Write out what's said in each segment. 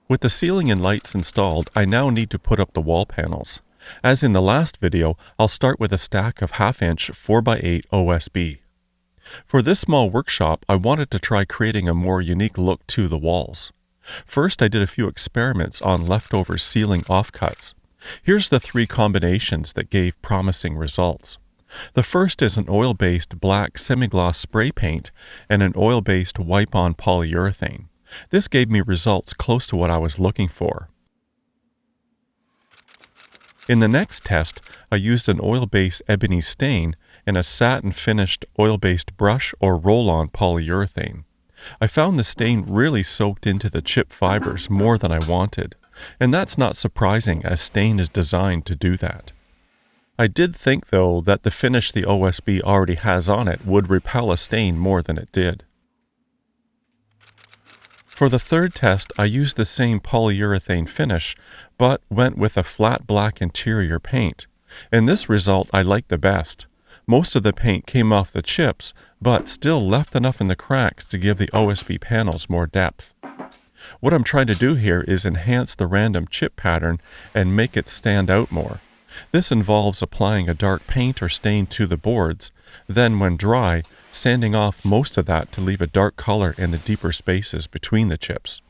With the ceiling and lights installed, I now need to put up the wall panels. As in the last video, I'll start with a stack of 1/2" 4x8 OSB. For this small workshop, I wanted to try creating a more unique look to the walls. First, I did a few experiments on leftover ceiling offcuts. Here's the 3 combinations that gave promising results. The first is an oil-based black semi-gloss spray paint and an oil-based wipe-on polyurethane. This gave me results close to what I was looking for. In the next test, I used an oil-based ebony stain and a satin-finished oil-based brush or roll-on polyurethane. I found the stain really soaked into the chip fibers more than I wanted, and that's not surprising as stain is designed to do that. I did think, though, that the finish the OSB already has on it would repel a stain more than it did. For the third test, I used the same polyurethane finish, but went with a flat black interior paint. And this result I liked the best. Most of the paint came off the chips, but still left enough in the cracks to give the OSB panels more depth. What I'm trying to do here is enhance the random chip pattern and make it stand out more. This involves applying a dark paint or stain to the boards, then when dry, sanding off most of that to leave a dark color in the deeper spaces between the chips.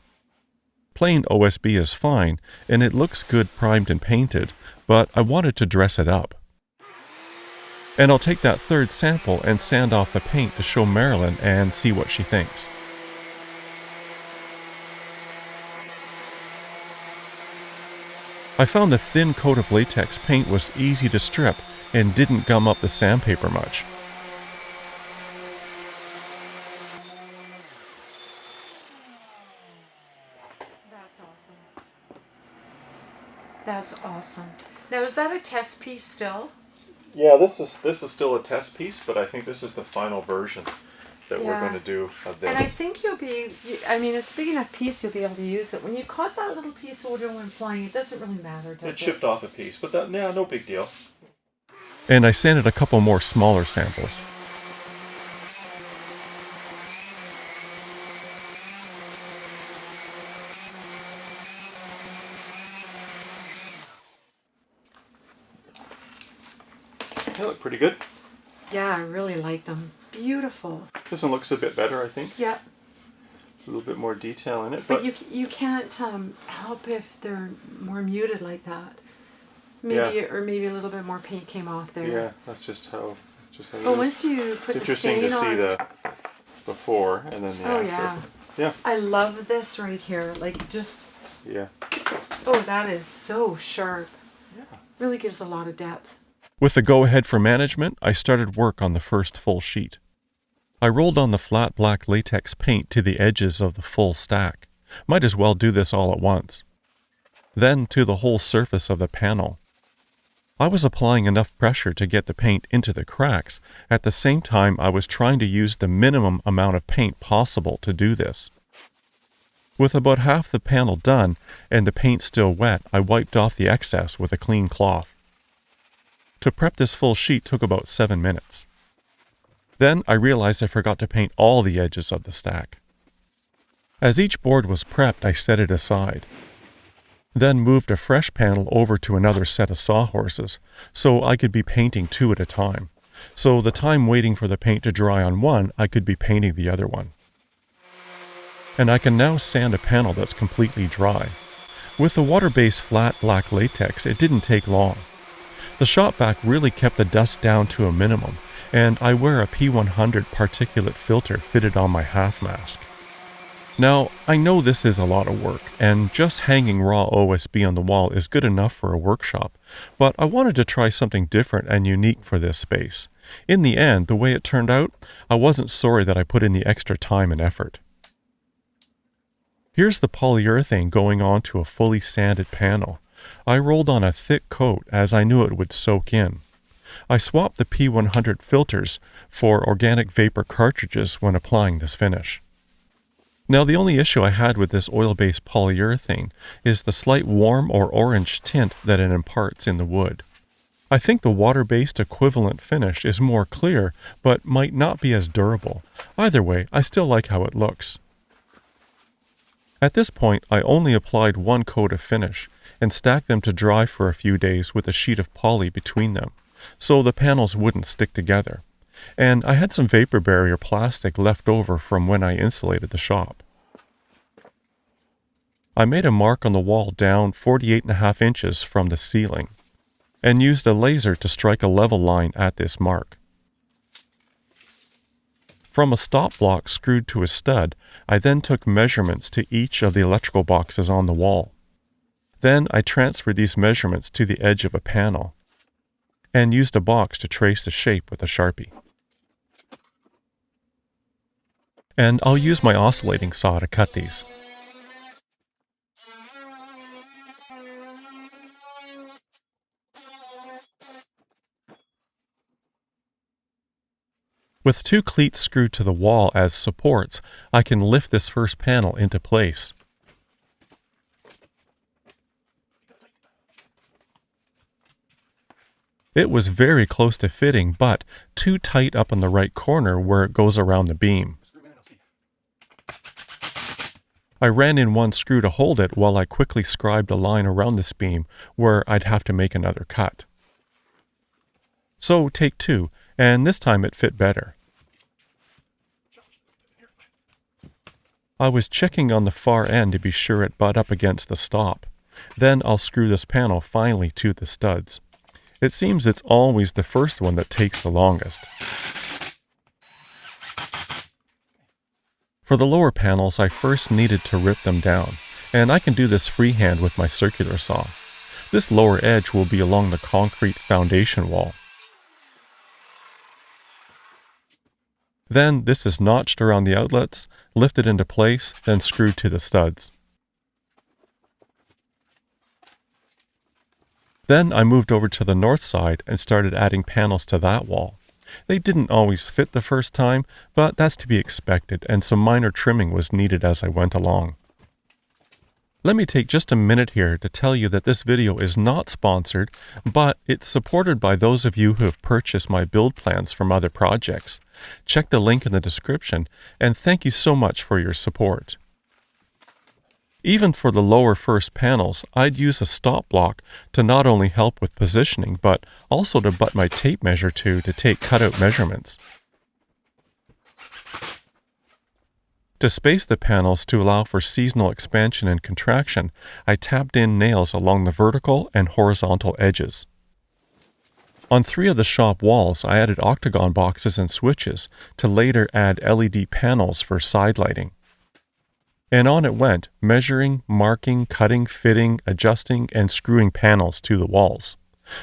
Plain OSB is fine, and it looks good primed and painted, but I wanted to dress it up. And I'll take that third sample and sand off the paint to show Marilyn and see what she thinks. I found the thin coat of latex paint was easy to strip and didn't gum up the sandpaper much. That's awesome. That's awesome. Now, is that a test piece still? Yeah, this is still a test piece, but I think this is the final version that we're going to do of this. And I think it's a big enough piece you'll be able to use it. When you caught that little piece of wood when flying, it doesn't really matter, does it? It chipped off a piece, but no big deal. And I sanded a couple more smaller samples. They look pretty good. Yeah, I really like them. Beautiful. This one looks a bit better, I think. Yeah. A little bit more detail in it. But you can't help if they're more muted like that. Maybe or maybe a little bit more paint came off there. Yeah, that's just how it is. But once you put the stain on... It's interesting to see the before and then the after. Yeah. Yeah. I love this right here. Like just... Yeah. Oh, that is so sharp. Yeah. Really gives a lot of depth. With the go-ahead for management, I started work on the first full sheet. I rolled on the flat black latex paint to the edges of the full stack. Might as well do this all at once. Then to the whole surface of the panel. I was applying enough pressure to get the paint into the cracks. At the same time, I was trying to use the minimum amount of paint possible to do this. With about half the panel done and the paint still wet, I wiped off the excess with a clean cloth. To prep this full sheet took about 7 minutes. Then I realized I forgot to paint all the edges of the stack. As each board was prepped, I set it aside. Then moved a fresh panel over to another set of sawhorses, so I could be painting 2 at a time. So the time waiting for the paint to dry on one, I could be painting the other one. And I can now sand a panel that's completely dry. With the water-based flat black latex, it didn't take long. The shop vac really kept the dust down to a minimum, and I wear a P100 particulate filter fitted on my half mask. Now, I know this is a lot of work, and just hanging raw OSB on the wall is good enough for a workshop, but I wanted to try something different and unique for this space. In the end, the way it turned out, I wasn't sorry that I put in the extra time and effort. Here's the polyurethane going on to a fully sanded panel. I rolled on a thick coat as I knew it would soak in. I swapped the P100 filters for organic vapor cartridges when applying this finish. Now the only issue I had with this oil-based polyurethane is the slight warm or orange tint that it imparts in the wood. I think the water-based equivalent finish is more clear, but might not be as durable. Either way, I still like how it looks. At this point, I only applied one coat of finish and stacked them to dry for a few days with a sheet of poly between them, so the panels wouldn't stick together. And I had some vapor barrier plastic left over from when I insulated the shop. I made a mark on the wall down 48.5 inches from the ceiling and used a laser to strike a level line at this mark. From a stop block screwed to a stud, I then took measurements to each of the electrical boxes on the wall. Then I transferred these measurements to the edge of a panel and used a box to trace the shape with a Sharpie. And I'll use my oscillating saw to cut these. With 2 cleats screwed to the wall as supports, I can lift this first panel into place. It was very close to fitting, but too tight up in the right corner where it goes around the beam. I ran in one screw to hold it while I quickly scribed a line around this beam where I'd have to make another cut. So take 2, and this time it fit better. I was checking on the far end to be sure it butt up against the stop. Then I'll screw this panel finally to the studs. It seems it's always the first one that takes the longest. For the lower panels, I first needed to rip them down, and I can do this freehand with my circular saw. This lower edge will be along the concrete foundation wall. Then this is notched around the outlets, lifted into place, then screwed to the studs. Then I moved over to the north side and started adding panels to that wall. They didn't always fit the first time, but that's to be expected, and some minor trimming was needed as I went along. Let me take just a minute here to tell you that this video is not sponsored, but it's supported by those of you who have purchased my build plans from other projects. Check the link in the description, and thank you so much for your support. Even for the lower first panels, I'd use a stop block to not only help with positioning, but also to butt my tape measure to take cutout measurements. To space the panels to allow for seasonal expansion and contraction, I tapped in nails along the vertical and horizontal edges. On 3 of the shop walls, I added Octagon boxes and switches to later add LED panels for side lighting. And on it went, measuring, marking, cutting, fitting, adjusting, and screwing panels to the walls.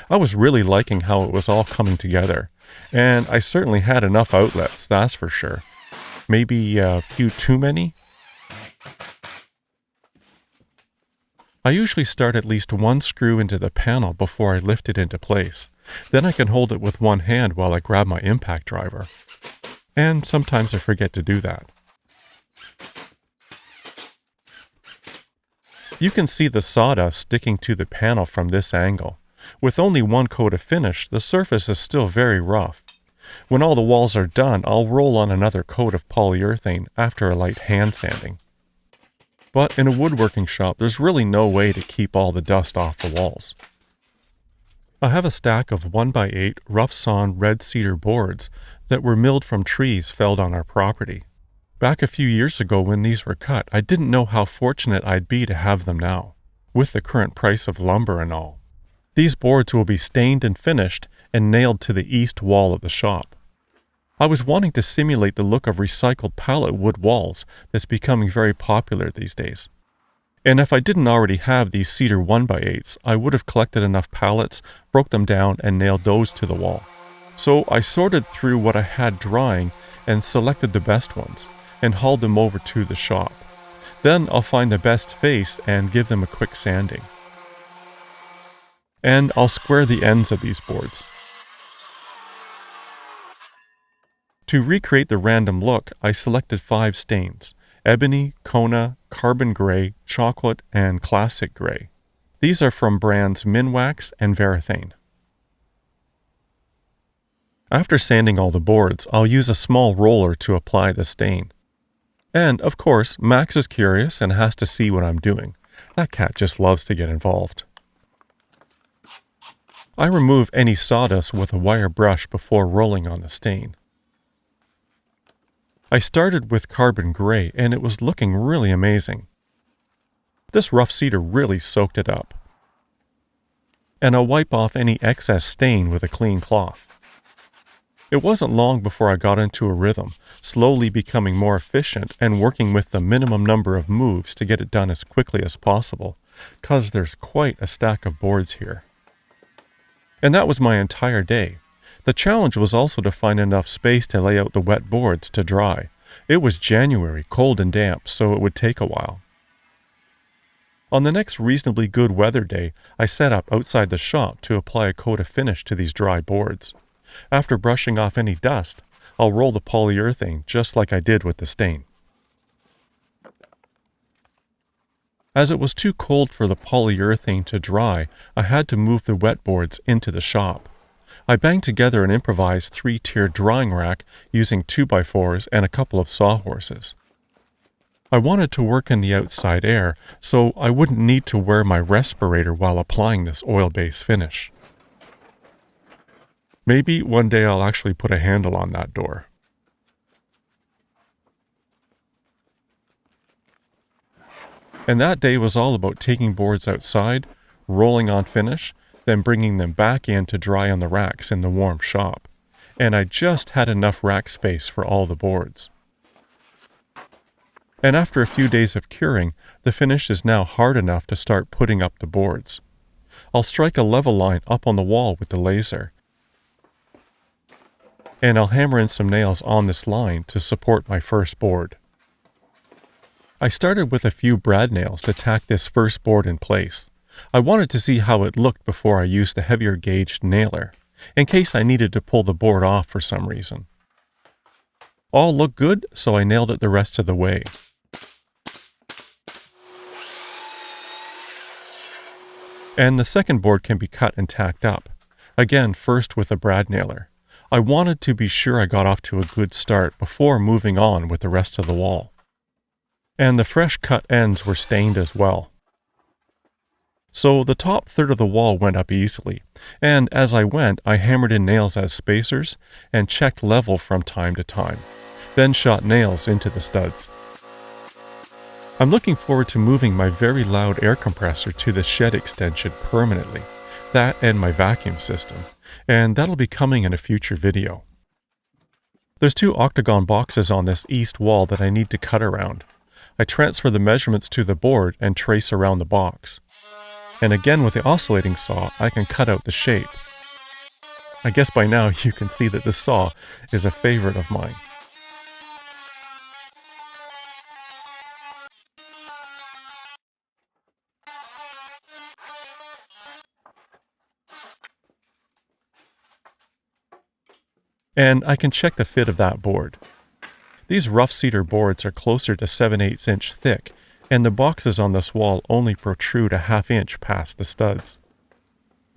I was really liking how it was all coming together, and I certainly had enough outlets, that's for sure. Maybe a few too many? I usually start at least 1 screw into the panel before I lift it into place. Then I can hold it with one hand while I grab my impact driver. And sometimes I forget to do that. You can see the sawdust sticking to the panel from this angle. With only 1 coat of finish, the surface is still very rough. When all the walls are done, I'll roll on another coat of polyurethane after a light hand sanding. But in a woodworking shop, there's really no way to keep all the dust off the walls. I have a stack of 1x8 rough-sawn red cedar boards that were milled from trees felled on our property. Back a few years ago when these were cut, I didn't know how fortunate I'd be to have them now, with the current price of lumber and all. These boards will be stained and finished and nailed to the east wall of the shop. I was wanting to simulate the look of recycled pallet wood walls that's becoming very popular these days. And if I didn't already have these cedar 1x8s, I would have collected enough pallets, broke them down, and nailed those to the wall. So I sorted through what I had drying and selected the best ones, and hauled them over to the shop. Then I'll find the best face and give them a quick sanding. And I'll square the ends of these boards. To recreate the random look, I selected 5 stains: ebony, Kona, carbon gray, chocolate, and classic gray. These are from brands Minwax and Varathane. After sanding all the boards, I'll use a small roller to apply the stain. And, of course, Max is curious and has to see what I'm doing. That cat just loves to get involved. I remove any sawdust with a wire brush before rolling on the stain. I started with carbon gray and it was looking really amazing. This rough cedar really soaked it up. And I'll wipe off any excess stain with a clean cloth. It wasn't long before I got into a rhythm, slowly becoming more efficient and working with the minimum number of moves to get it done as quickly as possible, 'cause there's quite a stack of boards here. And that was my entire day. The challenge was also to find enough space to lay out the wet boards to dry. It was January, cold and damp, so it would take a while. On the next reasonably good weather day, I set up outside the shop to apply a coat of finish to these dry boards. After brushing off any dust, I'll roll the polyurethane just like I did with the stain. As it was too cold for the polyurethane to dry, I had to move the wet boards into the shop. I banged together an improvised 3-tier drying rack using 2x4s and a couple of sawhorses. I wanted to work in the outside air, so I wouldn't need to wear my respirator while applying this oil-based finish. Maybe one day I'll actually put a handle on that door. And that day was all about taking boards outside, rolling on finish, then bringing them back in to dry on the racks in the warm shop. And I just had enough rack space for all the boards. And after a few days of curing, the finish is now hard enough to start putting up the boards. I'll strike a level line up on the wall with the laser. And I'll hammer in some nails on this line to support my first board. I started with a few brad nails to tack this first board in place. I wanted to see how it looked before I used the heavier gauged nailer, in case I needed to pull the board off for some reason. All looked good, so I nailed it the rest of the way. And the second board can be cut and tacked up, again first with a brad nailer. I wanted to be sure I got off to a good start before moving on with the rest of the wall. And the fresh cut ends were stained as well. So the top third of the wall went up easily, and as I went, I hammered in nails as spacers and checked level from time to time, then shot nails into the studs. I'm looking forward to moving my very loud air compressor to the shed extension permanently, that and my vacuum system, and that'll be coming in a future video. There's 2 octagon boxes on this east wall that I need to cut around. I transfer the measurements to the board and trace around the box. And again with the oscillating saw, I can cut out the shape. I guess by now you can see that this saw is a favorite of mine. And I can check the fit of that board. These rough cedar boards are closer to 7/8 inch thick, and the boxes on this wall only protrude a 1/2 inch past the studs.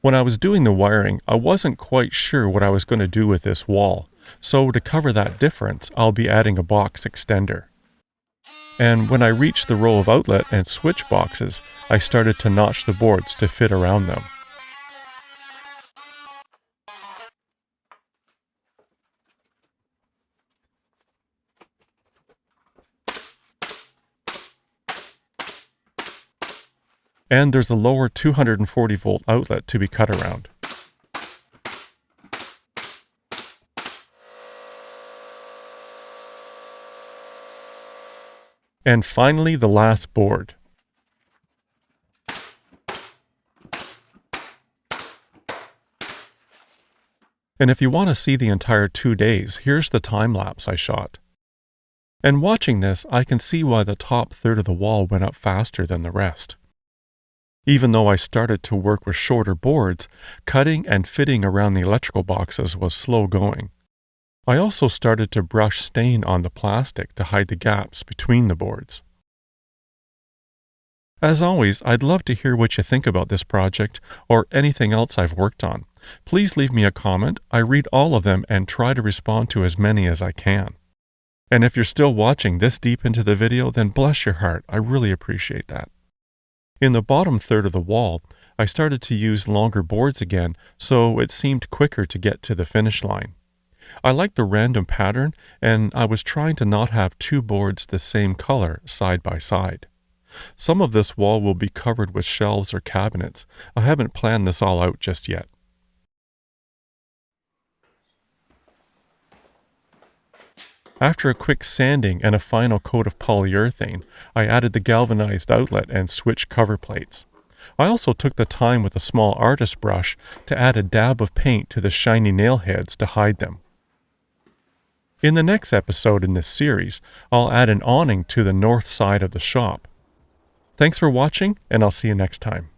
When I was doing the wiring, I wasn't quite sure what I was going to do with this wall, so to cover that difference, I'll be adding a box extender. And when I reached the row of outlet and switch boxes, I started to notch the boards to fit around them. And there's a lower 240 volt outlet to be cut around. And finally, the last board. And if you want to see the entire 2 days, here's the time lapse I shot. And watching this, I can see why the top third of the wall went up faster than the rest. Even though I started to work with shorter boards, cutting and fitting around the electrical boxes was slow going. I also started to brush stain on the plastic to hide the gaps between the boards. As always, I'd love to hear what you think about this project or anything else I've worked on. Please leave me a comment. I read all of them and try to respond to as many as I can. And if you're still watching this deep into the video, then bless your heart, I really appreciate that. In the bottom third of the wall, I started to use longer boards again, so it seemed quicker to get to the finish line. I liked the random pattern, and I was trying to not have two boards the same color side by side. Some of this wall will be covered with shelves or cabinets. I haven't planned this all out just yet. After a quick sanding and a final coat of polyurethane, I added the galvanized outlet and switch cover plates. I also took the time with a small artist brush to add a dab of paint to the shiny nail heads to hide them. In the next episode in this series, I'll add an awning to the north side of the shop. Thanks for watching, and I'll see you next time.